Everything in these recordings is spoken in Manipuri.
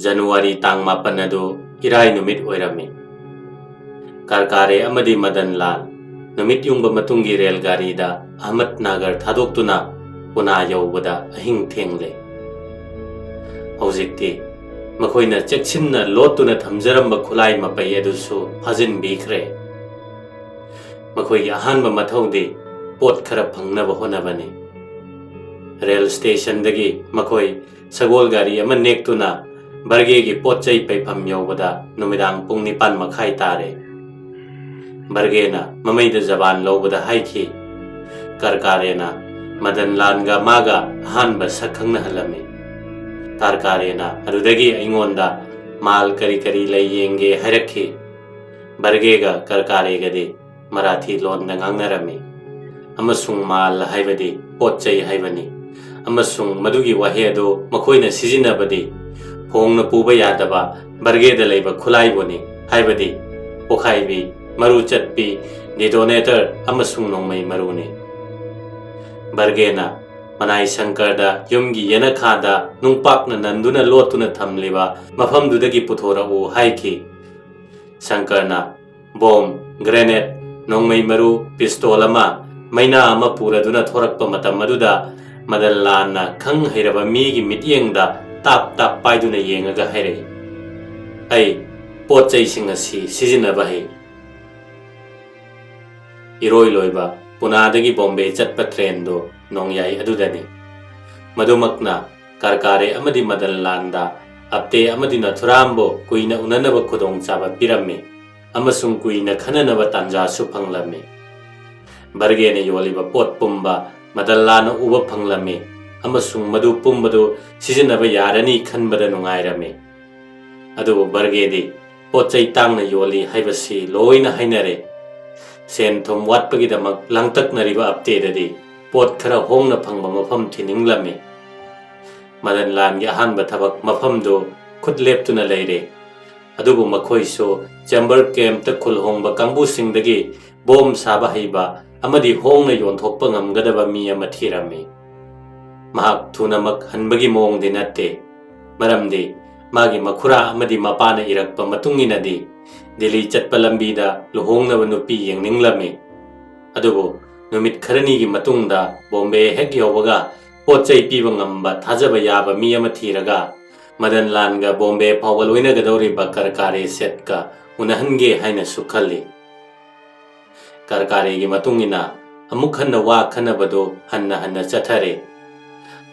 January tang mapan adu irai numit oirami. Karkare amadi Madan Lal numit yung matungi rail gari da Ahmad Nagar thadok tuna puna yawbada ahing thengle. Hojikti makoina cheksinna lotuna thamjaramba khulai mapai adusu phajin bikre. Makoi ahanba mathaudi pot khara phangnaba honabani. Rail station dagi makoi sagol gari ama nektuna barge gi potchai paifam yawbada numidang pung 9 makhai tare. Bargena mamaida jaban lobada haiki. Karkarena Madan Langa maga ahanba sakhangna halami. Tarkarena adudagi aingonda mal kari kari lay yenge harakhi. Bargega karkarega di Marathi lon na ngangnarami. Amasung mal haibadi potchai haibani. Amasung madugi wahedo makoina sizinabadi phongna puba yadaba bargeda leiba khulai boni haibadi pokhaibi maru chatpi detonator amasung nongmai maruni. Bargena Manai Shankarda yumgi yena khada nungpakna nanduna lotuna thamliba mafamdudagi puthora u haiki. Shankarna bomb grenade nongmai maru pistol ama maina ama puraduna thorakpa matam maduda Madan Lanna khang hairaba migi mityengda tap tap paiduna yengaga haire. Ai potchai singasi sizinaba hai. Iroi loiba punadagi Bombay chatpa train do Nong yai adudani. Madumakna Karkare amadi Madan Landa apte amadi Nathurambo kuina unanaba khudong chaba pirami amasung kuina khananaba tanja su phanglami. Bargene yoliba pot pumba Madan Lana uba phanglami amasung madu pumbadu sizinaba yarani khanbada nungairami. Adubu bargedi potchai tangna yoli haibasi loina hainare. Sen thom watpagidamak langtaknariba apte dadi pot khara hongna phangba mafam thininglami. Madan Langi ahanba thabak mafamdo khut leptuna leire. Adubu makhoiso chamber camp ta khul hongba kangbu singdagi bom saba haiba amadi hongna yonthokpa ngamgadaba mi ama thirami. Mahak thunamak hanbagi mong dinate. Maramdi magi makhura amadi mapana irakpa matunginadi Delhi chatpa lambida luhongnaba nupi yengninglami. Adubu numit kharanigi matungda Bombay hek yawbaga potchai piba ngamba thajaba yaba mi ama thiraga Madan Langa Bombay phawga loinagadauriba Karkare setka unahange haina sukhalli. Karkaregi matungina amuk hanna wa khanabado hanna chathare.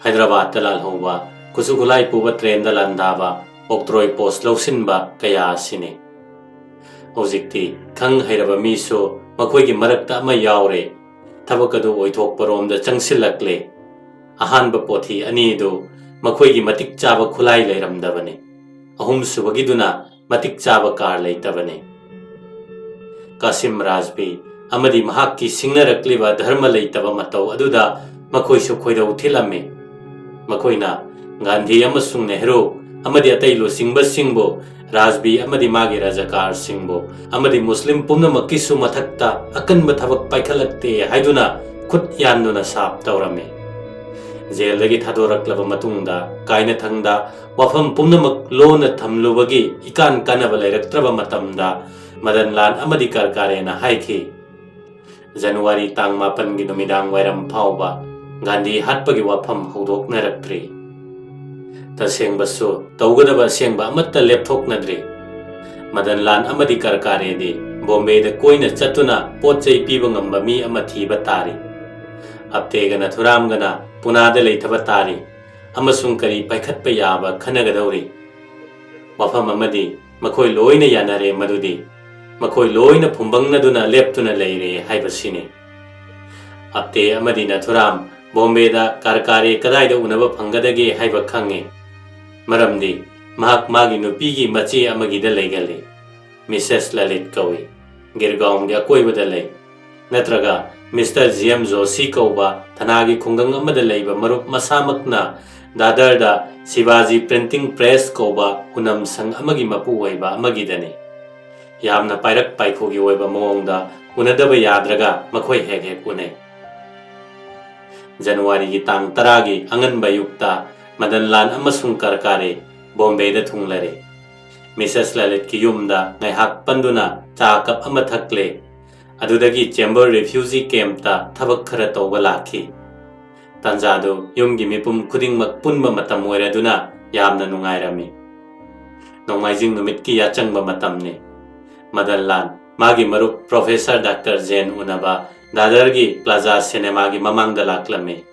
Hyderabad talal hoba kusukulai puba train da landaba oktroi post lausinba kaya sine. Hojikti khang hairaba miso makoigi marakta ama yaure thabakadu oithokparomda changsilakle. Ahanba pothi anidu makoigi matik chaba khulai leiramdabane. Ahum subagiduna matik chaba kar leitabane. Kasim Rajbi amadi mahakki singnarakliba dharma leitaba matau aduda makoisu khoidau thilame. Makoina Gandhi amasung Nehru amadi atailu singba singbo Rajbi amadi magi Rajakar singbo amadi Muslim pumnamakki su mathakta akanba thabak paikhalakte haiduna khut yanduna sap taurame. Jaildagi thadoraklaba matungda kaina thangda wafam pumnamak lona thamlubagi ikan kanaba leiraktraba matamda Madan Lan amadi Karkarena haiki. January tang 8 gi numidang wairam phauba Gandhi Hatpa gi wafam hodoknaraktre. Tasengbasu taugadaba sengba amatta lepthoknadre. Madan Lan amadi Karkare di Bombay da koina chatuna potchai piba ngamba mi ama thiba tari. Aptega Nathuramgana punada leithaba tari amasung kari paikhatpa yaba khanagadauri. Wafam amadi makhoi loina yanare madudi makhoi loina phumbangnaduna leptuna leire haibasine. Apte amadi Nathuram Bombay da Karkare kadaida unaba phangadage haiba khange. Maramdi mahak magi nupigi machi amagida leigale. Mrs. Lalit kawi Girgaon gi akoibada lei. Natraga Mr. GM Joshi kauba thanagi khungang amada leiba marup masamakna Dadarda Shivaji Printing Press kauba hunam sang amagi mapu oiba amagidani. Yamna pairak paikhogi oiba mongda unadaba yadraga makhoi hek hek une. January gi tang 10 gi angan bayukta Madan Lan amasung Karkare Bombay thunglare. Mrs. Lalit ki yumda ngaihak panduna cha cup ama thakle. Adudagi chamber refugee camp ta thabak khara tawba lakhi. Tanjadu yumgi mipum khudingmak punba matam oiraduna yamna nungairami. Nongmaijing numit ki yachangba matamne. Madallan magi marup Professor Dr. Jain unaba Dadargi Plaza Cinema gi mamangda laklame.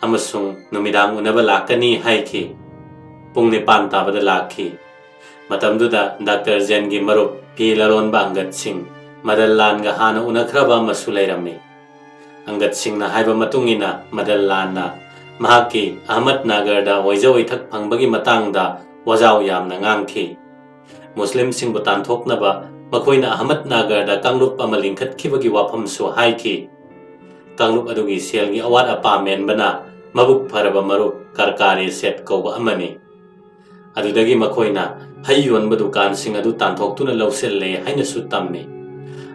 Amasung numidang unaba lakani haiki. Pung nipan tabada lakhi. Matamduda Dr. Jain gi marup pi lalon ba Angat Singh Madallan ga hana unakraba masulairami. Angat Singh na haiba matungina Madallan na mahaki Ahmad Nagar da waijawai thak phangbagi matangda wajau yamna ngangki. Muslim Singh butan thoknaba makoina Ahmad Nagar da Kanglup ama lingkhat khibagi wafam su haiki. Kanglup adugi selgi awat apa menbana mabuk pharaba marup karkari set kauba amani. Adudagi makoina hayyon badukan sing adu tanthokuna lauselle haina su tammi.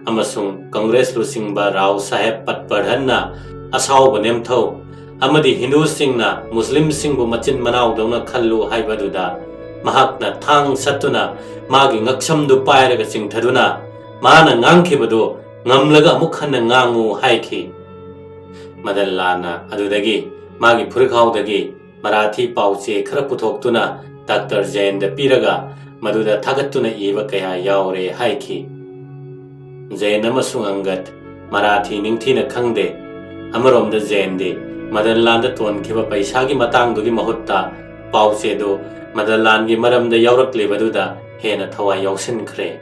Amasung Congress lu singba Rao Saheb Patpadhanna asaw banem thau amadi Hindu singna Muslim singbu machin manaw dawna khallu haibaduda mahakna thang satuna magi ngaksamdu pairaga singthaduna mana ngangkhibadu ngamlaga amukhanna ngangu haiki. Madallana adudagi magi phurikhaudagi Marathi pauche khara puthoktuna Dr. Jain da piraga maduda thagattuna iba kaya yaure haiki. Jain amasung Angat Marathi ningthina khangde amaromda Jain de Madallanda tonkhiba paisagi matangdugi mahutta pauche do Madallangi maramda yauraklebaduda hena thawai yausinkhre.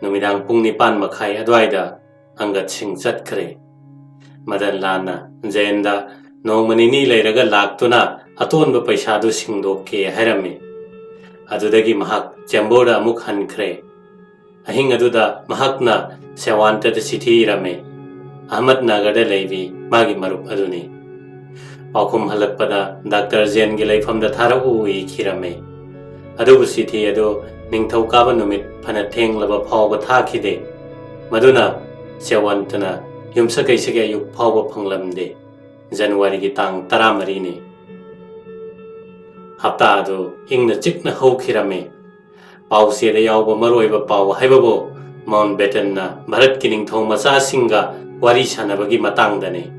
Numidang pung 9 makhai adwaida Angat Singh chatkhre. Madallana Jainda nongmanini leiraga laktuna atonba paisadu singdokke hairami. Adudagi mahak chamboda amuk hankhre. Ahing aduda mahakna sewanta da sithi irame. Ahmad Nagar da leibi magi marup aduni. Paukum halakpada Dr. Jain gi leifamda tharau ikhirame. Adubu sithi adu ningthokaba numit phana thenglaba phawba thakhide. Maduna sewantana yumsakaisage ayuk phawba phanglamde. January gi tang 13 ni. Hapta adu ingna chikna haukhirame. Pause da yawba maroiba paw haibabo Mountbatten na Bharat ki ningthau macha singa wari sanabagi matangdane.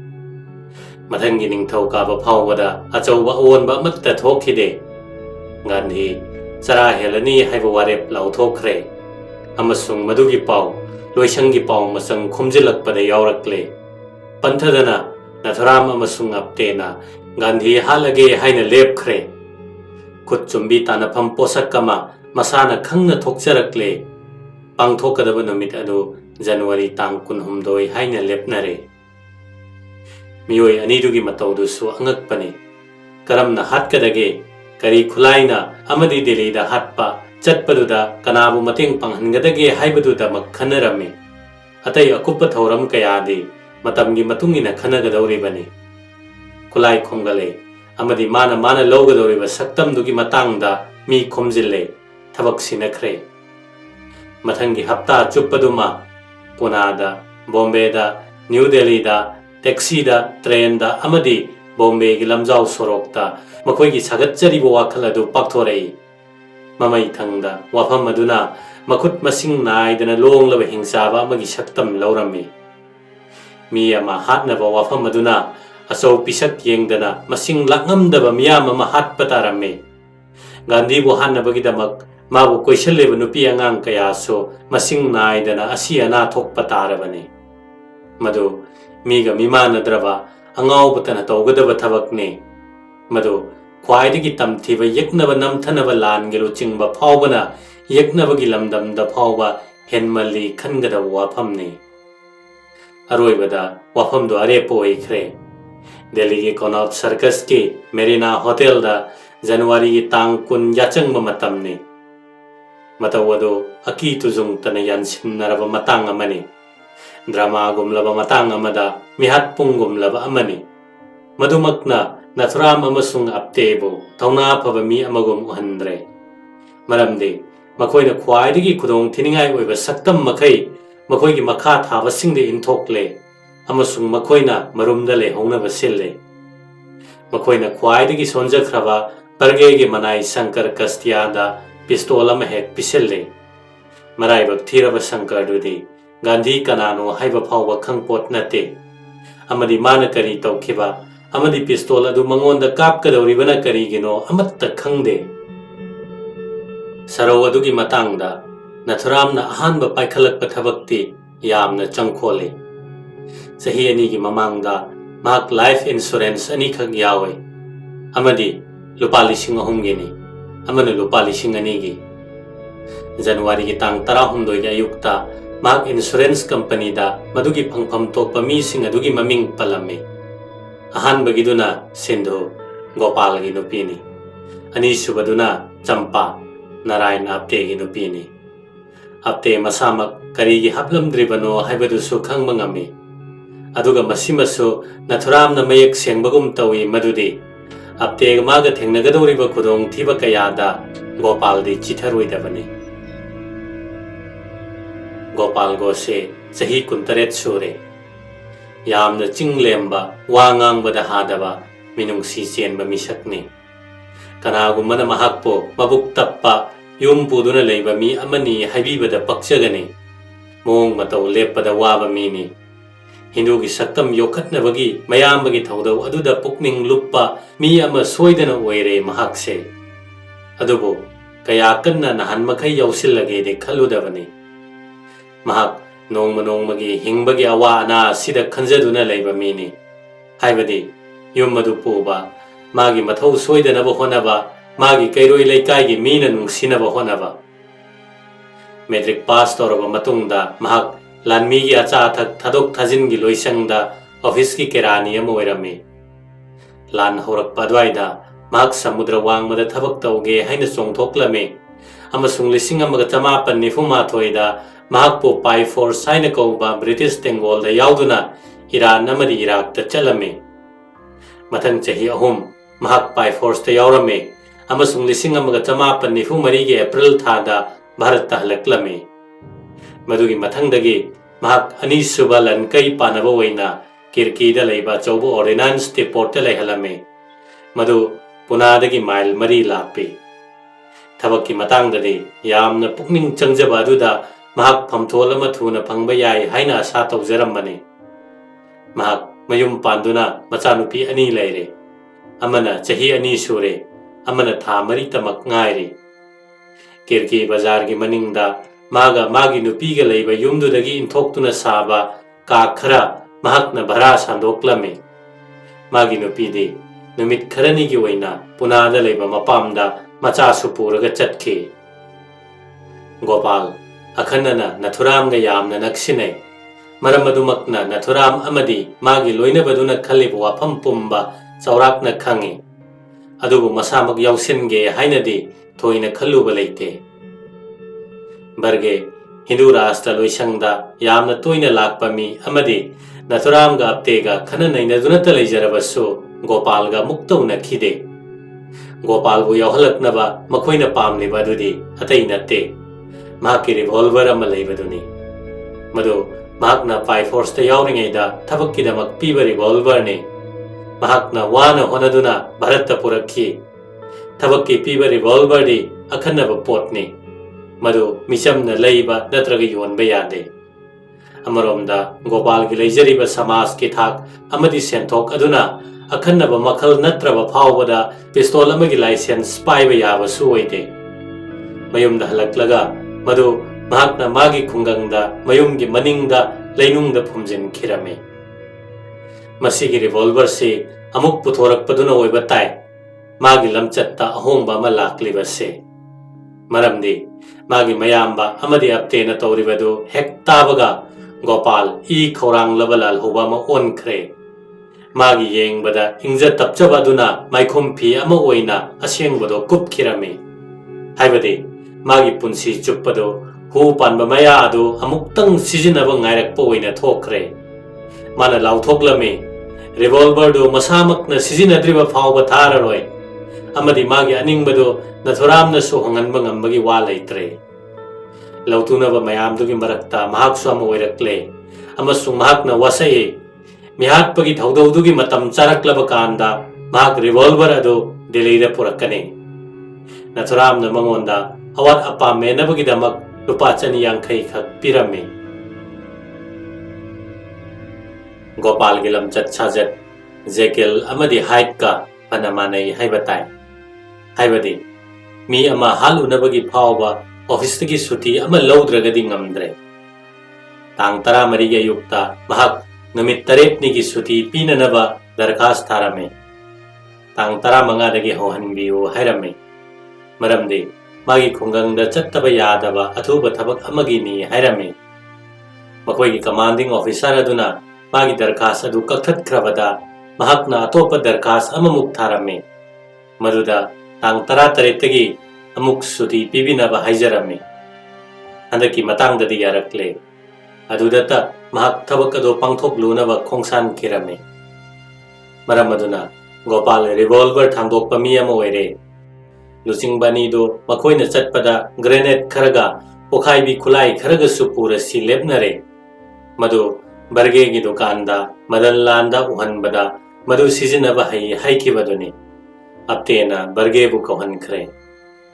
Mathangi ningthau kaba phawbada achauba onba amatta thokhide. Gandhi chara helani haiba warep lauthokre. Amasung madugi paw loisangi paw masang khumjilakpada yaurakle. Panthadana Natharam amasung aptena Gandhi halage haina lepkhre. Khutchumbi tanafam posakama masana khangna thokcharakle. Pangthokadaba numit adu January tang 16 haina lepnare. Miyoi anidugi mataudusu angakpani. Karamna hatkadage kari khulaina amadi Delhi da hatpa chatpaduda kanabu mateng panghangadage haibaduda makhanarami. Atai akupa thauram kayadi matamgi matungina khanagadawribani. Khulai khomgale amadi mana lawgadawriba saktamdugi matangda mi khomjille thabak sinakhre. Mathangi hapta chuppaduma Punada, Bombay da, New Delhi da, taxi da, train da amadi Bombay gi lamjau sorokta makoi gi sagatchariba wakhal adu pakthorei. Mamai thangda wafam aduna makut masing naidana longlaba hingsaba amagi saktam laurami. Mi ama hatnaba wafam aduna asau pisak yengdana masing lakngamdaba miyam ama hatpatarami. Gandhi bu hannabagidamak mabu koisalleba nupi angang kaya so masing naidana asi ana thokpa tarabani. Madu miga mimanadraba angawbutana tawgadaba thabakni. Madu khwaidagi tamthiba yeknaba namthanaba langelu chingba phawbana yeknabagi lamdamda phawba henmalli khangadaba wafamni. Aroibada wafamdu arepo oikhre. Delhi gi Connaught Circus ki Marina Hotel da January gi tang 10 yachangba matamni. Matawado aki tuzung tana yansinnaraba matang amani. Drama gumlaba matang amada mihat punggumlaba amani. Madumakna Natharam amasung aptebo tauna phaba mi amagum uhandre. Maramdi makoina khwaidagi khudong thiningai oiba saktam makai makoigi makha thaba singde inthokle amasung makoina marumda le hongnaba sille. Makoina khwaidagi sonjakhraba परगे के मनाई शंकर कस्तियादा पिस्तौल अमा हेक पिसिल्ले मराइबक थीरब शंकर दुदी गांधी कनानो हाइब फाउब खंगपोट नते अमदी मान करी तौखिबा अमदी पिस्तौल अदु मंगोंद कापकदौरिबना करीगिनो अमत्त खंगदे सरौ अदुगी मतंगदा नथुरामना अहानब पाइखलक थबक्ति यामना चंगखोले सही अनी की ममांगदा माक लाइफ इंश्योरेंस अनी खग यावे अमदी लुपा लिसिंग अहुमगिनी अमन लुपा लिसिंग अनीगी जनवरी की तांग 16 के अयुक्ता माक इंश्योरेंस कंपनी दा मदुगी फंगफम तोप मीसिंग अदुगी ममिंग पलमे अहानबगिदुना सिंधु गोपाल की नुपीनी अनीसुबदुना चंपा नारायण आपते की नुपीनी आपते मसामक करीगी हपलमद्रिबनो हाइबदुसु खंगब ngami aduga masimasu nathuramna mayak sengbagum tawi madudi आपते मागा थेंगनगदौरिबा खुदोंग थीबा कयादा गोपाल दी चिथारोइदबने गोपाल गोसे चही 19 सूरे यामना चिंगलेंबा वांगांगबदा हादबा मिनुंगसी चेनबा मिसकने कनागुमना महाकपो मबुक तप्पा युम पुदुना लेबा मी अमनी हाइबीबदा पक्चगने मोंग मतौ लेपदा वाबा मीनी हिंदू की सक्तम योखत्नबगी मयामबगी थौदौ अदुदा पुकनिंग लुप्पा मी अमा सोइदना ओइरे महाकसे अदुबो कया कन्ना नहान मखै यौसिल्लगेदे खल्लुदबने महाक नोंगमगी हिंगबगी अवा अना सिदा खंजदुना लेबा मीनी हाइबदी युम मदु पुबा मागी मथौ सोइदनबा होनबा मागी कैरोइ लेकाइगी मीना नुंगसिनबा होनबा मैट्रिक पास तौरबा मतुंगदा महाक लानमी की अचा अथक थदोक थजिन की लोइसंगदा ऑफिस की केरानी अम ओइरमे लान होरकपा अद्वाइदा महाक समुद्र वांगमदा थबक तौगे हाइन चोंगथोक्लमे अमसुंग 1994 महाक पो पाई फोर्स हाइन कौबा ब्रिटिश तेंगोलदा याउदुना इरान अमदी इराक चलमे मथंग चही अहुम महाक पाई फोर्स ता याउरमे अमसुंग 1994 के अप्रैल थादा भारत हलक्लमे मधुगी मथंगदगी महाक अनीसुबा लनकई पानबा ओइना किरकीदा लेबा चौबो ऑर्डिनेंस डिपोट लेहलमे मधु पुनादगी माइल मरी लापे थबकी मतांगददी यामना पुकनिंग चंगजबा अदुदा महाक फमथोल अमा थुना फंगबा याय हाइना आशा तौजरमबने महाक मयुम पांदुना मचानुपी अनी लेरे अमना चही अनी सूरे अमना था मरी तमक ngaire किरकी बाजार की मनिंगदा मागा मागी नुपीगा लेबा युमदुदगी इंथोक्तुना साबा का खरा महाकना भरा सांदोक्लमे मागी नुपीदी नुमित खरनी की ओइना पुनादा लेबा मपामदा मचासु पुरगा चटखे गोपाल अखन्नना नथुरामगा यामना नक्सिनै मरम अदुमकना नथुराम अमदी मागी लोइनबदुना खल्लिबा वाफम पुंबा चौराकना खंगे अदुबु मसामक याउसिनगे हाइनदी थोइना खल्लुबा लेते बरगे हिंदू राष्ट्र लोइसंगदा यामना तोइना लाकपा मी अमदी नथुरामगा आपतेगा खन नैनदुनता लेजरबसु गोपालगा मुक्तौना खिदे गोपालबु याहलकनबा मखोइना पामलिबा दुदी अतै नते माकी रिवॉल्वर अमा लेबदुनी मदु महाकना पाई फोर्स ता याउरिङैदा थबक्किदमक पीबा रिवॉल्वर ने महाकना वाना होनदुना भारत पुरखी थबक्की पीबा रिवॉल्वर दी अखन्नबा पोटने मधु मिचमना लेबा नत्रगा योनबा यादे अमरोमदा गोपाल की लेजरीबा समाज के थाक अमदी सेंथोक अदुना अखन्नबा मखल नत्रबा फावबदा पिस्तौल अमगी लाइसेंस पाइबा याबसु ओइदे मयुमदा हलक्लगा मधु महाकना मागी खुंगंगदा मयुमगी मनिंगदा लेनुंगदा फुमजिन खिरमे मसीगी रिवॉल्वर से अमुक पुथोरकपदुना ओइबा ताई मागी लमचत्ता अहोंबा अमा लाक्लिबसे मरमदी मागी मयाम्बा अमदी अपतेना तौरिबदु हेक ताबगा गोपाल ई खौरांग लबलाल होबा मा ओनख्रे मागी येंगबदा इंगजा तपचबदुना माइखुम फी अमा ओइना असेंगबदो कुपखिरमे हाइबदि मागी पुंसी चुप्पदो हु पानबा मया अदु अमुक्तंग सिजिनबा ngairакpa ओइना थोखरे माना लाउथोक्लमे रिवॉल्वर दो मसामकना सिजिनद्रिबा फावबा थाररोय अमदी मागी अनिंगबदो नथुरामना सु होंगनबा ngambagi वा लेत्रे लौतुनबा मयामदुगी मरक्ता महाकसु अमा ओइरक्ले अमसु महाकना वसये मिहात्पगी थौदौदुगी मतम चारक्लबा कांदा महाक रिवॉल्वर अदो Delhi purakani. Nathuram na mangonda awat apa menabagidamak lupa chani yangkai khak pirami. Gopal gilam chat sajat Jekyll amadi height ka panamanay haibatai. Haibadi mi ama hal unabagi phawba office tagi suti ama laudragadi ngamdre. Tang tara mariga yukta mahak numit taret nigi suti pinanaba darkhas tharame. Tang tara mangadagi hohanbiu hairame. Maramdi magi khungangda chattaba yadaba athuba thabak amagi ni hairame. Makoigi commanding officer aduna magi darkhas adu kakthakhrabada mahakna atopa darkhas amamuk tharame. Maduda tang tara taretagi amuk suti pibinaba haijarame. Handaki matangdadi yarakle. Adudata mahak thabak ado pangthok lunaba khongsan kirame. Maram aduna Gopal revolver thangdokpa mi ama oire. Lusing bani do makoina chatpada grenade kharaga pokhaibi khulai kharaga supura si lepnare. Madu barge gi dukanda madan landa uhanbada madu sizinaba haikibaduni. Aptena barge bu kauhan khre.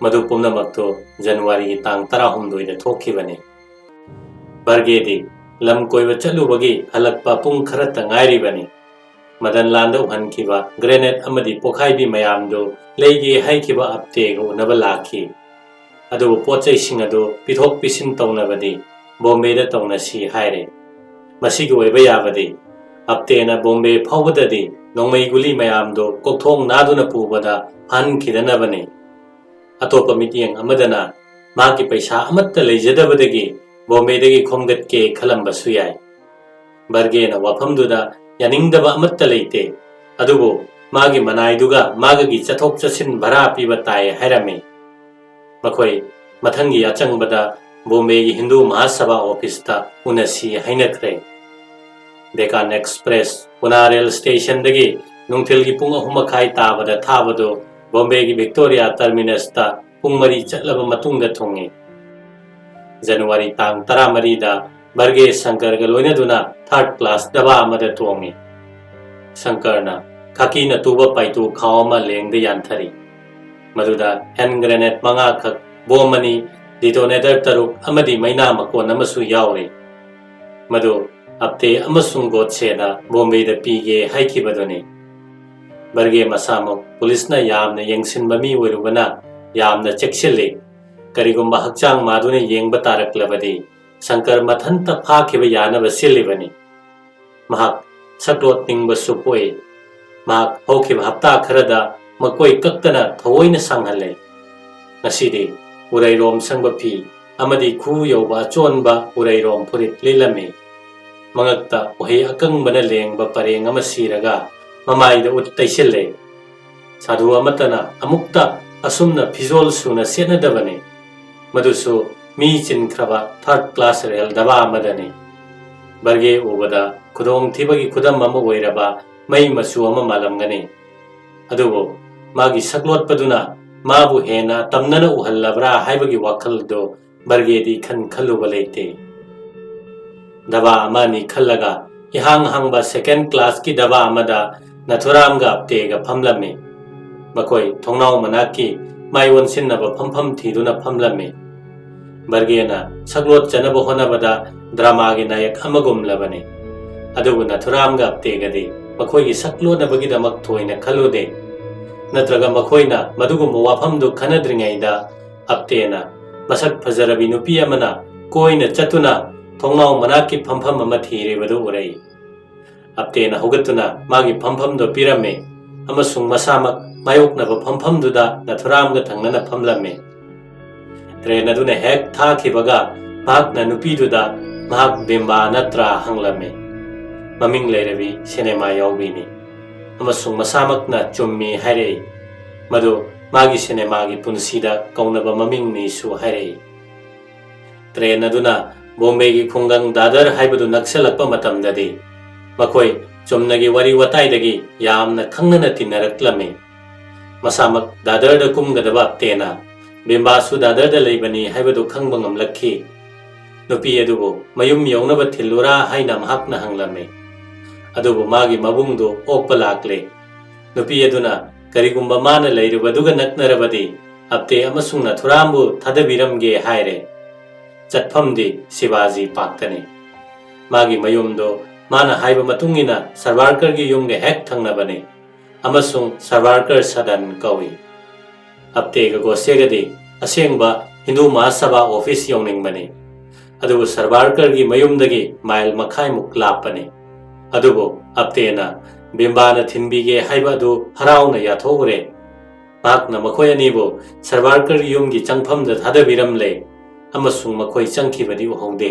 Madu pumnamakto January tang 13 da thokibane. Barge di lam koiba chalubagi halakpa pung kharata ngairibani. Madan landa uhankiba grenade amadi pokhaibi mayamdo leigi haikiba apte go nabalaki. Adu pochai singado pithok pisin taunabadi Bombay da taunasi haire. Masigi oiba yabadi apte na Bombay phawbadadi nongmai guli mayamdo kokthong naduna pubada han khidanabani. Atopa mitiyang amadana maki paisa amatta leijadabadagi Bombay dagi khomgat ke khalamba suyai. Barge na wafamduda yaningdaba amatta leite. Adubo magi manaiduga magagi chathok chasin bhara piba tai hairame. Makoi mathangi achangbada Bombay Hindu Mahasabha office ta unasi hainakre. Deccan Express Pune rail station dagi nungthilgi pung 3:30 tabada thabado Bombay gi Victoria terminus ta pung 3 chatlaba matungda thongi. January tang 13 da Barge Shankar ga loinaduna 3rd class daba amada tongi. Shankarna khaki na tuba paitu khawma lengda yanthari. Maduda hand grenade manga khak bomani detonator taruk amadi maina makon amasu yauri. Madu apte amasung gotseda Bombay da pige haikibaduni. Barge masamok police na yamna yengsinba mi werubana yamna chekshili. Karigumba hakchang maduna yengba taraklabadi Shankar mathanta phakiba yanaba silibani. Mahak saklot ningba supoi. Mahak hokiba hapta kharada makoi kaktana thawoina sanghalle. Ngasidi urairom sangba pi amadi khu yoba chonba urairom phurit lilame. Mangakta ohi akangbana lengba pareng ama siraga mamaida ut taisille. Sadhu amatana amukta asumna phizol suna senadabani. Madusu mi chinkraba 3rd class rail daba amadani. Barge ubada kudong thibagi kudam ama oiraba mai masu ama malamgani. Adubo magi saklot paduna mabu hena tamnana uhallabra haibagi wakal do barge di khan khaluba leite. Daba amani khallaga ihang hangba 2nd class ki daba amada Nathuram ga apte ga phamlame. Makoi thongnau manaki mai wonsinnaba phampham thiduna phamlame. Bargena saklot chanaba honabada drama gi nayak amagum labane. Adubu Nathuram ga apte gadi makoi gi saklo nabagi damak thoina khalude. Natraga makoina madugumba wafamdu khanadringaida aptena masak phajarabi nupi amana koina chatuna thongnau manaki phampham ama thiribadu urai. Aptena hogatuna magi phampham do pirame amasung masamak mayoknaba phampham-duda Nathuram ga thangnana phamlame. Train aduna hek thakibaga mahakna nupiduda mahak bimba natra hanglame. Maming leirabi cinema yaubini. Amasung masamakna chummi hairei. Madu magi cinema gi punsida kaunaba maming ni su hairei. Train aduna Bombay gi khungang dadar haibadu naksalakpa matamdadi makoi chumnagi wari wataidagi yamna khangnana tinaraklame. Masamak dadar da kumgadaba tena bimbasu dadar da leibani haibadu khangba ngamlakhi. Nupi adubu mayum yaunaba thilura haina mahakna hanglame. Adubu magi mabungdu okpa lakle. Nupi aduna ꯀꯔꯤꯒꯨꯝꯕ ꯃꯥꯅ ꯂꯩꯔꯤꯕꯗꯨꯒ ꯅꯛꯅꯔꯕꯗꯤ ꯑꯞꯇꯦ ꯑꯃꯁꯨꯡ ꯅꯊꯨꯔꯥꯝꯕꯨ ꯊꯥꯗꯕꯤꯔꯝꯒꯦ ꯍꯥꯏꯔꯦ꯫ ꯆꯠꯐꯝꯗꯤ ꯁꯤꯕꯥꯖꯤ ꯄꯥꯛꯇꯅꯤ꯫ ꯃꯥꯒꯤ ꯃꯌꯨꯝꯗꯣ ꯃꯥꯅ ꯍꯥꯏꯕ ꯃꯇꯨꯡꯏꯟꯅ ꯁꯔꯕꯥꯔꯀꯔꯒꯤ ꯌꯨꯝꯒ ꯍꯦꯛ ꯊꯪꯅꯕꯅꯤ ꯑꯃꯁꯨꯡ ꯁꯔꯕꯥꯔꯀꯔ ꯁꯗꯟ ꯀꯧꯏ꯫ ꯑꯞꯇꯦꯒ ꯒꯣꯁꯦꯒꯗꯤ ꯑꯁꯦꯡꯕ ꯍꯤꯟꯗꯨ ꯃꯍꯥꯁꯚꯥ ꯑꯣꯐꯤꯁ ꯌꯧꯅꯤꯡꯕꯅꯤ, ꯑꯗꯨꯕꯨ ꯁꯔꯕꯥꯔꯀꯔꯒꯤ ꯃꯌꯨꯝꯗꯒꯤ ꯃꯥꯏꯜ ꯃꯈꯥꯏꯃꯨꯛ ꯂꯥꯞꯄꯅꯤ꯫ ꯑꯗꯨꯕꯨ ꯑꯞꯇꯦꯅ ꯕꯤꯝꯕꯥꯅ ꯊꯤꯟꯕꯤꯒꯦ ꯍꯥꯏꯕ ꯑꯗꯨ ꯍꯔꯥꯎꯅ ꯌꯥꯊꯣꯛꯎꯔꯦ꯫ ꯃꯍꯥꯛꯅ ꯃꯈꯣꯏ ꯑꯅꯤꯕꯨ ꯁꯔꯕꯥꯔꯀꯔꯒꯤ ꯌꯨꯝꯒꯤ ꯆꯪꯐꯝꯗ ꯊꯥꯗꯕꯤꯔꯝꯂꯦ ꯑꯃꯁꯨꯡ ꯃꯈꯣꯏ ꯆꯪꯈꯤꯕꯗꯤ ꯎꯍꯧꯗꯦ꯫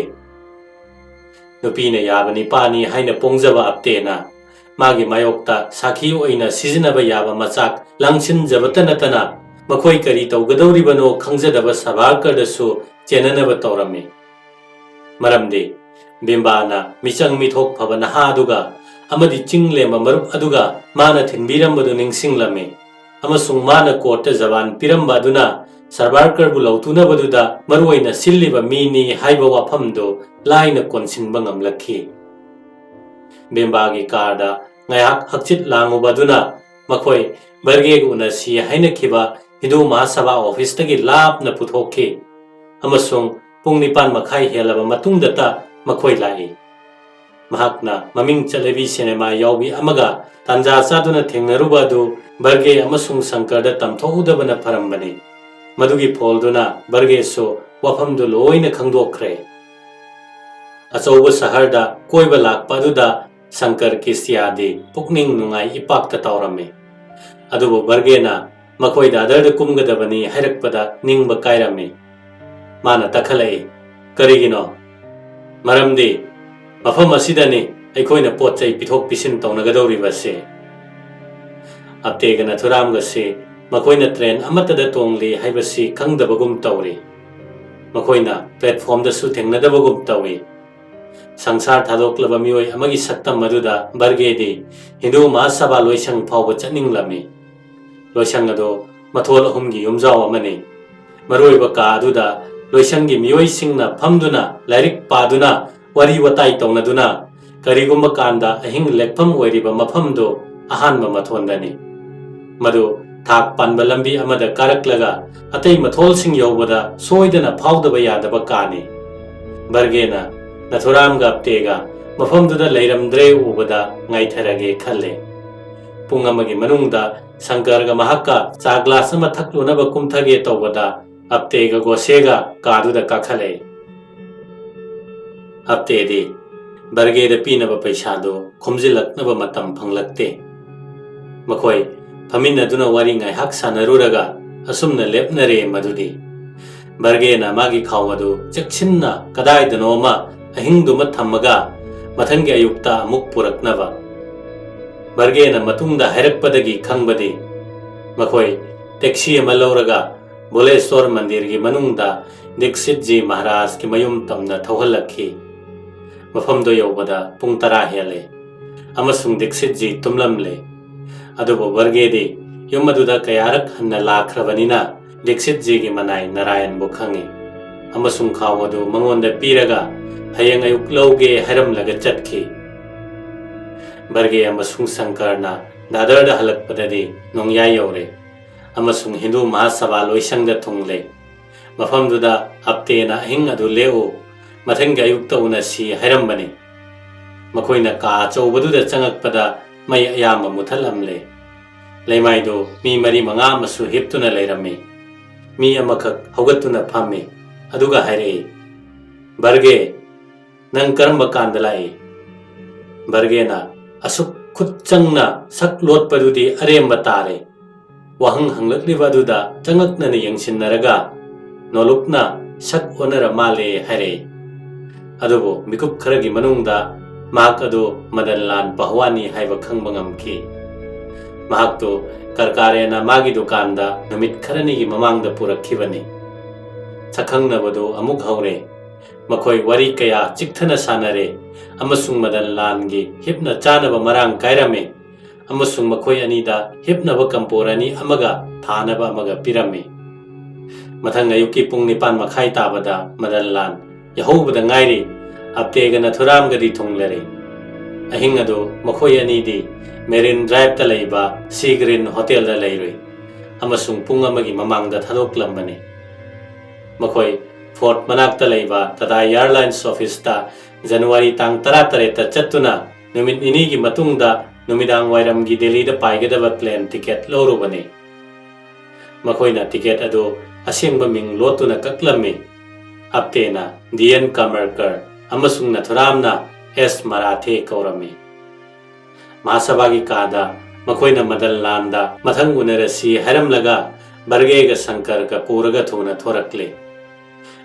ꯅꯨꯄꯤꯅ ꯌꯥꯕ ꯅꯤꯄꯥꯅꯤ ꯍꯥꯏꯅ ꯄꯣꯡꯖꯕ ꯑꯞꯇꯦꯅ ꯃꯥꯒꯤ ꯃꯥꯌꯣꯛꯇ ꯁꯥꯈꯤ ꯑꯣꯏꯅ ꯁꯤꯖꯤꯟꯅꯕ ꯌꯥꯕ ꯃꯆꯥꯛ ꯂꯥꯡꯁꯤꯟꯖꯕꯇ ꯅꯠꯇꯅ ꯃꯈꯣꯏ ꯀꯔꯤ ꯇꯧꯒꯗꯧꯔꯤꯕꯅꯣ ꯈꯪꯖꯗꯕ ꯁꯔꯕꯥꯔꯀꯔꯗꯁꯨ ꯆꯦꯟꯅꯅꯕ ꯇꯧꯔꯝꯃꯤ꯫ ꯃꯔꯝꯗꯤ ꯕꯤꯝꯕꯥꯅ ꯃꯤꯆꯪ ꯃꯤꯊꯣꯛ ꯐꯕ ꯅꯍꯥ ꯑꯗꯨꯒ ꯑꯃꯗꯤ ꯆꯤꯡꯂꯦꯝꯕ ꯃꯔꯨꯞ ꯑꯗꯨꯒ ꯃꯥꯅ ꯊꯤꯟꯕꯤꯔꯝꯕꯗꯨ ꯅꯤꯡꯁꯤꯡꯂꯝꯃꯤ ꯑꯃꯁꯨꯡ ꯃꯥꯅ ꯀꯣꯔꯠꯇ ꯖꯕꯥꯟ ꯄꯤꯔꯝꯕ ꯑꯗꯨꯅ ꯁꯔꯕꯥꯔꯀꯔꯕꯨ ꯂꯧꯇꯨꯅꯕꯗꯨꯗ ꯃꯔꯨꯑꯣꯏꯅ ꯁꯤꯜꯂꯤꯕ ꯃꯤꯅꯤ ꯍꯥꯏꯕ ꯋꯥꯐꯝꯗꯨ ꯂꯥꯏꯅ ꯀꯣꯟꯁꯤꯟꯕ ꯉꯝꯂꯛꯈꯤ꯫ ꯕꯤꯝꯕꯥꯒꯤ ꯀꯥꯔꯗ ꯉꯥꯏꯍꯥꯛ ꯍꯛꯆꯤꯠ ꯂꯥꯡꯉꯨꯕ ꯑꯗꯨꯅ ꯃꯈꯣꯏ ꯕꯔꯒꯦꯒ ꯎꯅꯁꯤ ꯍꯥꯏꯅꯈꯤꯕ ꯍꯤꯟꯗꯨ ꯃꯍꯥꯁꯚꯥ ꯑꯣꯐꯤꯁꯇꯒꯤ ꯂꯥꯞꯅ ꯄꯨꯊꯣꯛꯈꯤ ꯑꯃꯁꯨꯡ ꯄꯨꯡ 9:30 ꯍꯦꯜꯂꯕ ꯃꯇꯨꯡꯗꯇ ꯃꯈꯣꯏ ꯂꯥꯛꯏ꯫ ꯃꯍꯥꯛꯅ ꯃꯃꯤꯡ ꯆꯠꯂꯕꯤ ꯁꯤꯅꯦꯃꯥ ꯌꯥꯎꯕꯤ ꯑꯃꯒ ꯇꯥꯟꯖꯥ ꯆꯥꯗꯨꯅ ꯊꯦꯡꯅꯔꯨꯕ ꯑꯗꯨ ꯕꯔꯒꯦ ꯑꯃꯁꯨꯡ ꯁꯪꯀꯔꯗ ꯇꯝꯊꯣꯛꯎꯗꯕꯅ ꯐꯔꯝꯕꯅꯤ꯫ ꯃꯗꯨꯒꯤ ꯐꯣꯜꯗꯨꯅ ꯕꯔꯒꯦꯁꯨ ꯋꯥꯐꯝꯗꯨ ꯂꯣꯏꯅ ꯈꯪꯗꯣꯛꯈ꯭ꯔꯦ꯫ ꯑꯆꯧꯕ ꯁꯍꯔꯗ ꯀꯣꯏꯕ ꯂꯥꯛꯄ ꯑꯗꯨꯗ ꯁꯪꯀꯔ ꯀꯤꯁꯇꯤꯌꯥꯗꯤ ꯄꯨꯛꯅꯤꯡ ꯅꯨꯡꯉꯥꯏ ꯏꯄꯥꯛꯇ ꯇꯧꯔꯝꯃꯤ꯫ ꯑꯗꯨꯕꯨ ꯕꯔꯒꯦꯅ ꯃꯈꯣꯏ ꯗꯥꯗꯔꯗ ꯀꯨꯝꯒꯗꯕꯅꯤ ꯍꯥꯏꯔꯛꯄꯗ ꯅꯤꯡꯕ ꯀꯥꯏꯔꯝꯃꯤ꯫ ꯃꯥꯅ ꯇꯛꯈꯠꯂꯛꯏ, "ꯀꯔꯤꯒꯤꯅꯣ?" "ꯃꯔꯝꯗꯤ ꯃꯐꯝ ꯑꯁꯤꯗꯅꯤ ꯑꯩꯈꯣꯏꯅ ꯄꯣꯠ ꯆꯩ ꯄꯤꯊꯣꯛ ꯄꯤꯁꯤꯟ ꯇꯧꯅꯒꯗꯧꯔꯤꯕꯁꯦ." ꯑꯞꯇꯦꯒ ꯅꯊꯨꯔꯥꯝꯒꯁꯤ ꯃꯈꯣꯏꯅ ꯇ꯭ꯔꯦꯟ ꯑꯃꯠꯇꯗ ꯇꯣꯡꯂꯤ ꯍꯥꯏꯕꯁꯤ ꯈꯪꯗꯕꯒꯨꯝ ꯇꯧꯔꯤ꯫ ꯃꯈꯣꯏꯅ ꯄ꯭ꯂꯦꯠꯐꯣꯝꯗꯁꯨ ꯊꯦꯡꯅꯗꯕꯒꯨꯝ ꯇꯧꯏ꯫ ꯁꯪꯁꯥꯔ ꯊꯥꯗꯣꯛꯂꯕ ꯃꯤꯑꯣꯏ ꯑꯃꯒꯤ ꯁꯛꯇꯝ ꯑꯗꯨꯗ ꯕꯔꯒꯦꯗꯤ ꯍꯤꯟꯗꯨ ꯃꯍꯥꯁꯚꯥ ꯂꯣꯏꯁꯪ ꯐꯥꯎꯕ ꯆꯠꯅꯤꯡꯂꯝꯃꯤ꯫ ꯂꯣꯏꯁꯪ ꯑꯗꯨ ꯃꯊꯣꯜ 3ꯒꯤ ꯌꯨꯝꯖꯥꯎ ꯑꯃꯅꯤ꯫ ꯃꯔꯨꯑꯣꯏꯕ ꯀꯥ ꯑꯗꯨꯗ ꯂꯣꯏꯁꯪꯒꯤ ꯃꯤꯑꯣꯏꯁꯤꯡꯅ ꯐꯝꯗꯨꯅ ꯂꯥꯏꯔꯤꯛ ꯄꯥꯗꯨꯅ ꯋꯥꯔꯤ ꯋꯥꯇꯥꯏ ꯇꯧꯅꯗꯨꯅ ꯀꯔꯤꯒꯨꯝꯕ ꯀꯥꯟꯗ ꯑꯍꯤꯡ ꯂꯦꯛꯐꯝ ꯑꯣꯏꯔꯤꯕ ꯃꯐꯝꯗꯨ ꯑꯍꯥꯟꯕ ꯃꯊꯣꯟꯗꯅꯤ꯫ ꯃꯗꯨ ꯊꯥꯛ ꯄꯥꯟꯕ ꯂꯝꯕꯤ ꯑꯃꯗ ꯀꯥꯔꯛꯂꯒ ꯑꯇꯩ ꯃꯊꯣꯜꯁꯤꯡ ꯌꯧꯕꯗ ꯁꯣꯏꯗꯅ ꯐꯥꯎꯗꯕ ꯌꯥꯗꯕ ꯀꯥꯅꯤ꯫ ꯕꯔꯒꯦꯅ ꯅꯊꯨꯔꯥꯝꯒ ꯑꯞꯇꯦꯒ ꯃꯐꯝꯗꯨꯗ ꯂꯩꯔꯝꯗ꯭ꯔꯦ ꯎꯕꯗ ꯉꯥꯏꯊꯔꯒꯦ ꯈꯜꯂꯦ꯫ ꯄꯨꯡ ꯑꯃꯒꯤ ꯃꯅꯨꯡꯗ ꯁꯪꯀꯔꯒ ꯃꯍꯥꯛꯀ ꯆꯥ ꯒ꯭ꯂꯥꯁ ꯑꯃ ꯊꯛꯂꯨꯅꯕ ꯀꯨꯝꯊꯒꯦ ꯇꯧꯕꯗ ꯑꯞꯇꯦꯒ ꯒꯣꯁꯦꯒ ꯀꯥꯗꯨꯗ ꯀꯥꯈꯠꯂꯛꯏ꯫ ꯑꯞꯇꯦꯗꯤ ꯕꯔꯒꯦꯗ ꯄꯤꯅꯕ ꯄꯩꯁꯥꯗꯨ ꯈꯣꯝꯖꯤꯜꯂꯛꯅꯕ ꯃꯇꯝ ꯐꯪꯂꯛꯇꯦ꯫ ꯃꯈꯣꯏ ꯐꯝꯃꯤꯟꯅꯗꯨꯅ ꯋꯥꯔꯤ ꯉꯥꯏꯍꯥꯛ ꯁꯥꯟꯅꯔꯨꯔꯒ ꯑꯁꯨꯝꯅ ꯂꯦꯞꯅꯔꯦ ꯃꯗꯨꯗꯤ ꯕꯔꯒꯦꯅ ꯃꯥꯒꯤ ꯈꯥꯎ ꯑꯗꯨ ꯆꯦꯛꯁꯤꯟꯅ ꯀꯗꯥꯏꯗꯅꯣꯃ ꯑꯍꯤꯡꯗꯨꯃ ꯊꯝꯃꯒ ꯃꯊꯪꯒꯤ ꯑꯌꯨꯛꯇ ꯑꯃꯨꯛ ꯄꯨꯔꯛꯅꯕ꯫ ꯕꯔꯒꯦꯅ ꯃꯇꯨꯡꯗ ꯍꯥꯏꯔꯛꯄꯗꯒꯤ ꯈꯪꯕꯗꯤ ꯃꯈꯣꯏ ꯇꯦꯛꯁꯤ ꯑꯃ ꯂꯧꯔꯒ ꯚꯣꯂꯦꯁ꯭ꯋꯔ ꯃꯟꯗꯤꯔꯒꯤ ꯃꯅꯨꯡꯗ ꯗꯤꯛꯁꯤꯠꯖꯤ ꯃꯍꯥꯔꯥꯖꯀꯤ ꯃꯌꯨꯝ ꯇꯝꯅ ꯊꯧꯍꯜꯂꯛꯈꯤ꯫ ꯃꯐꯝꯗꯨ ꯌꯧꯕꯗ ꯄꯨꯡ 10 ꯍꯦꯜꯂꯦ ꯑꯃꯁꯨꯡ ꯗꯤꯛꯁꯤꯠꯖꯤ ꯇꯨꯝꯂꯝꯂꯦ꯫ ꯑꯗꯨꯕꯨ ꯕꯔꯒꯦꯗꯤ ꯌꯨꯝ ꯑꯗꯨꯗ ꯀꯌꯥꯔꯛ ꯍꯟꯅ ꯂꯥꯛꯈ꯭ꯔꯕꯅꯤꯅ ꯗꯤꯛꯁꯤꯠꯖꯤꯒꯤ ꯃꯅꯥꯏ ꯅꯥꯔꯥꯌꯟꯕꯨ ꯈꯪꯏ ꯑꯃꯁꯨꯡ ꯈꯥꯎ ꯑꯗꯨ ꯃꯉꯣꯟꯗ ꯄꯤꯔꯒ ꯍꯌꯦꯡ ꯑꯌꯨꯛ ꯂꯧꯒꯦ ꯍꯥꯏꯔꯝꯂꯒ ꯆꯠꯈꯤ꯫ ꯕꯔꯒꯦ ꯑꯃꯁꯨꯡ ꯁꯪꯀꯔꯅ ꯗꯥꯗꯔꯗ ꯍꯜꯂꯛꯄꯗꯗꯤ ꯅꯣꯡꯌꯥꯏ ꯌꯧꯔꯦ ꯑꯃꯁꯨꯡ ꯍꯤꯟꯗꯨ ꯃꯍꯥꯁꯚꯥ ꯂꯣꯏꯁꯪꯗ ꯊꯨꯡꯂꯦ꯫ ꯃꯐꯝꯗꯨꯗ ꯑꯞꯇꯦꯅ ꯑꯍꯤꯡ ꯑꯗꯨ ꯂꯦꯛꯎ, ꯃꯊꯪꯒꯤ ꯑꯌꯨꯛꯇ ꯎꯅꯁꯤ ꯍꯥꯏꯔꯝꯕꯅꯤ꯫ ꯃꯈꯣꯏꯅ ꯀꯥ ꯑꯆꯧꯕꯗꯨꯗ ꯆꯪꯉꯛꯄꯗ ꯃꯩ ꯑꯌꯥꯝꯕ ꯃꯨꯊꯠꯂꯝꯂꯦ꯫ ꯂꯩꯃꯥꯏꯗꯨ ꯃꯤ 4-5 ꯑꯃꯁꯨ ꯍꯤꯞꯇꯨꯅ ꯂꯩꯔꯝꯃꯤ꯫ ꯃꯤ ꯑꯃꯈꯛ ꯍꯧꯒꯠꯇꯨꯅ ꯐꯝꯃꯤ ꯑꯗꯨꯒ ꯍꯥꯏꯔꯛꯏ, "ꯕꯔꯒꯦ, ꯅꯪ ꯀꯔꯝꯕ ꯀꯥꯟꯗ ꯂꯥꯛꯏ?" ꯕꯔꯒꯦꯅ ꯑꯁꯨꯛ ꯈꯨꯠ ꯆꯪꯅ ꯁꯛ ꯂꯣꯠꯄꯗꯨꯗꯤ ꯑꯔꯦꯝꯕ ꯇꯥꯔꯦ꯫ ꯋꯥꯍꯪ ꯍꯪꯂꯛꯂꯤꯕ ꯑꯗꯨꯗ ꯆꯪꯉꯛꯅꯅ ꯌꯦꯡꯁꯤꯟꯅꯔꯒ ꯅꯣꯂꯨꯛꯅ ꯁꯛ ꯑꯣꯟꯅꯔ ꯃꯥꯜꯂꯦ ꯍꯥꯏꯔꯛꯏ꯫ ꯑꯗꯨꯕꯨ ꯃꯤꯀꯨꯞ ꯈꯔꯒꯤ ꯃꯅꯨꯡꯗ ꯃꯍꯥꯛ ꯑꯗꯨ ꯃꯗꯟ ꯂꯥꯜ ꯄꯍꯋꯥꯅꯤ ꯍꯥꯏꯕ ꯈꯪꯕ ꯉꯝꯈꯤ꯫ ꯃꯍꯥꯛꯇꯨ ꯀꯔꯀꯥꯔꯦꯅ ꯃꯥꯒꯤ ꯗꯨꯀꯥꯟꯗ ꯅꯨꯃꯤꯠ ꯈꯔꯅꯤꯒꯤ ꯃꯃꯥꯡꯗ ꯄꯨꯔꯛꯈꯤꯕꯅꯤ꯫ ꯁꯛꯈꯪꯅꯕꯗꯨ ꯑꯃꯨꯛ ꯍꯧꯔꯦ꯫ ꯃꯈꯣꯏ ꯋꯥꯔꯤ ꯀꯌꯥ ꯆꯤꯛꯊꯅ ꯁꯥꯟꯅꯔꯦ ꯑꯃꯁꯨꯡ ꯃꯗꯟ ꯂꯥꯜꯒꯤ ꯍꯤꯞꯅ ꯆꯥꯅꯕ ꯃꯔꯥꯡ ꯀꯥꯏꯔꯝꯃꯤ ꯑꯃꯁꯨꯡ ꯃꯈꯣꯏ ꯑꯅꯤꯗ ꯍꯤꯞꯅꯕ ꯀꯝꯄꯣꯔ 2 ꯑꯃꯒ ꯊꯥꯅꯕ ꯑꯃꯒ ꯄꯤꯔꯝꯃꯤ꯫ ꯃꯊꯪ ꯑꯌꯨꯛꯀꯤ ꯄꯨꯡ 9:30 ꯇꯥꯕꯗ ꯃꯗꯟ ꯂꯥꯜ ꯌꯥꯍꯧꯕꯗ ꯉꯥꯏꯔꯤ꯫ ꯑꯞꯇꯦꯒ ꯅꯊꯨꯔꯥꯝꯒꯗꯤ ꯊꯨꯡꯂꯔꯦ꯫ ꯑꯍꯤꯡ ꯑꯗꯨ ꯃꯈꯣꯏ ꯑꯅꯤꯗꯤ Marine Drive ta leiba Sea Green Hotel da leirui amasung pung amagi mamangda thadoklamani makhoi Fort Manak ta leiba Tata Airlines Office ta January tang 13 ta chattuna numit ini gi matungda numidang wairam gi Delhi da paigedaba plane ticket lorubani makhoina ticket adu asengba ming lotuna kaklami aptena DN Kamarkar amasung nathuramna S Marathe kaurami Mahasabagi kada makhoina madal landa mathang unarasi haram laga barge ga sankar ka puraga thuna thorakle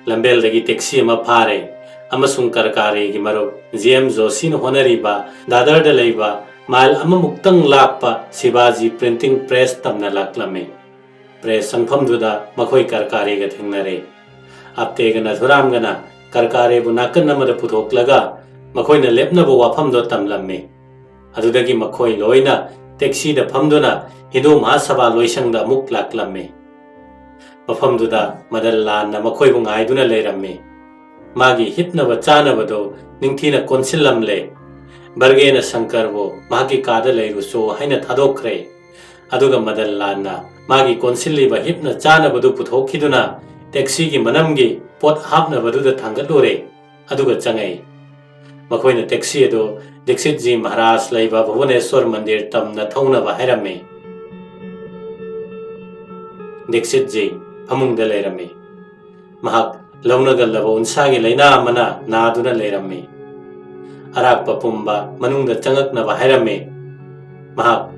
lambel dagi taxi ma phare amasung karkare gi maru GM Joshi no honariba dadar da leiba mal ama muktang lakpa Shivaji printing press tamna laklame press sangpham duda makhoi karkare ga thingnare apte ga nathuram gana karkare bu nakan namada puthoklaga makhoina lepna bu wafam do tamlamme adudagi makhoi loina taxi da phamduna Hindu Mahasabha loisangda muk laklamme mafamduda madallan na makhoi bu ngaiduna leiramme magi hipna ba chana bado ningthina konsillamle bargena shankar bo magi kada leiru so haina thadokre aduga madallan na magi konsilli ba hipna chana bado puthokhiduna taxi gi manamgi pot hapna badu da thangalore aduga changai makhoina taxi do Dixit Ji Maharaj leiba Bhubaneswar Mandir tamna thongna ba hairame Dixit Ji phamungda leirame mahak launaga laba unsagi laina amana naduna leirame arakpa pumba manungda changakna ba hairame mahak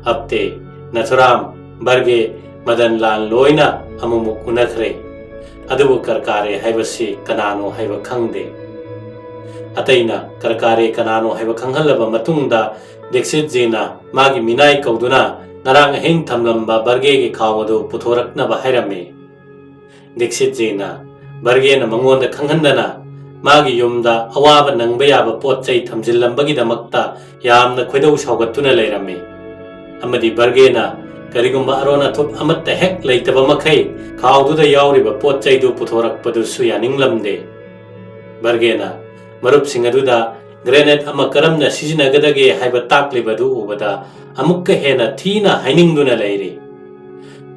apte Nathuram barge Madan Lal loina amumuk unakhre adubu karkare haibasi kanano haiba khangde Ataina karkare kanano haiba khanghalaba matungda Dixit Jina magi minai kauduna narang heng thamlamba barge gi khawadu puthorakna ba hairame Dixit Jina barge na mangonda khanghandana magi yumda awaba nangba yaba potchai thamjillambagi damakta yamna khoidau saugattuna leirame amadi barge na karigumba arona thup amatta hek leitaba makhai khawduda yauriba potchai du puthorakpadu su yaninglamde barge na Marup singaduda grenade ama karamna sijinagadage haiba taklibadu ubada amukka hena thina hainingduna leiri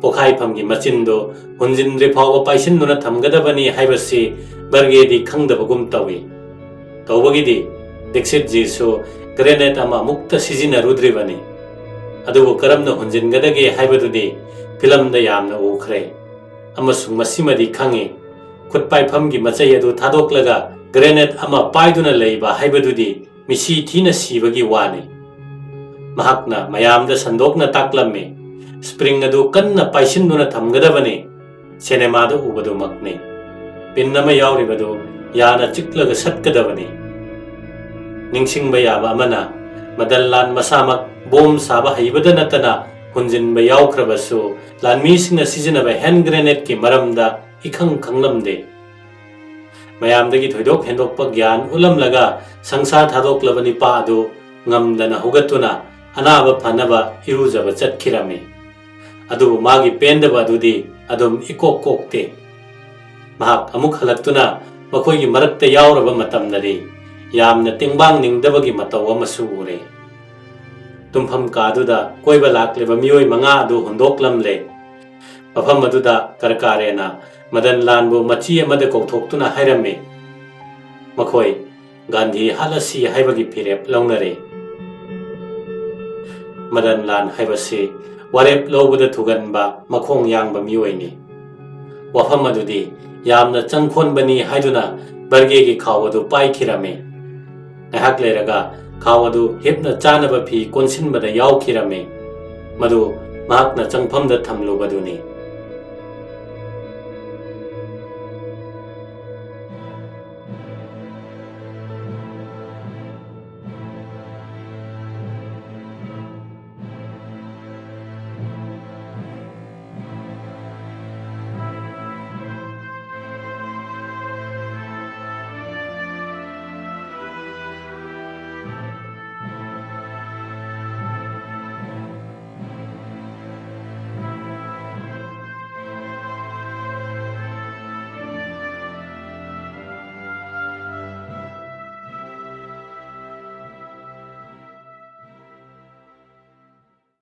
pokhai phamgi machindo hunjinre phawa paisinduna thamgadabani haibasi bargedi khangdabagum tawi tawbagidi Dixit Ji so grenade ama mukta sijina rudribani adubu karamna hunjingadage haibadudi filamda yamna ukhre amasung masimadi khangi khutpai phamgi machai adu thadoklaga Grenade ama paiduna leiba haibadudi misi thina sibagi wani mahakna mayamda sandokna taklamme spring adu kanna paisinduna thamgadabani cinema da ubadu makne pinnama yauribadu yana chiklaga satkadabani ningsingba yaba amana madallan masamak bom saba haibada natana hunjinba yaukrabasu lanmisingna sizinaba hand grenade ki maramda ikhang khanglamde mayamdagi thoidok hendokpa gyan ulamlaga sangsa thadoklabani pa adu ngamdana hugatuna anaba phanaba irujaba chatkirame adu magi pendaba adudi adum ikok kokte mahak amuk halaktuna makhoigi marakta yauraba matamnari yamna tingbang ningdabagi mataw amasu ure tumpham kaduda koiba lakleba mioi manga adu hundoklamle mafam aduda karkarena Madan Lanbu machi amada kokthokhtuna hairame makhoi Gandhi halasi haibagi pirep launare Madan Lan haibasi warep lobada thuganba makhong yangba miyoini wafam adudi yamna changkhonbani haiduna barge gi khawadu paikhirame ngahak leraga khawadu hepna chanaba phi konsinbada yaukhirame madu mahakna changphamda thamlubaduni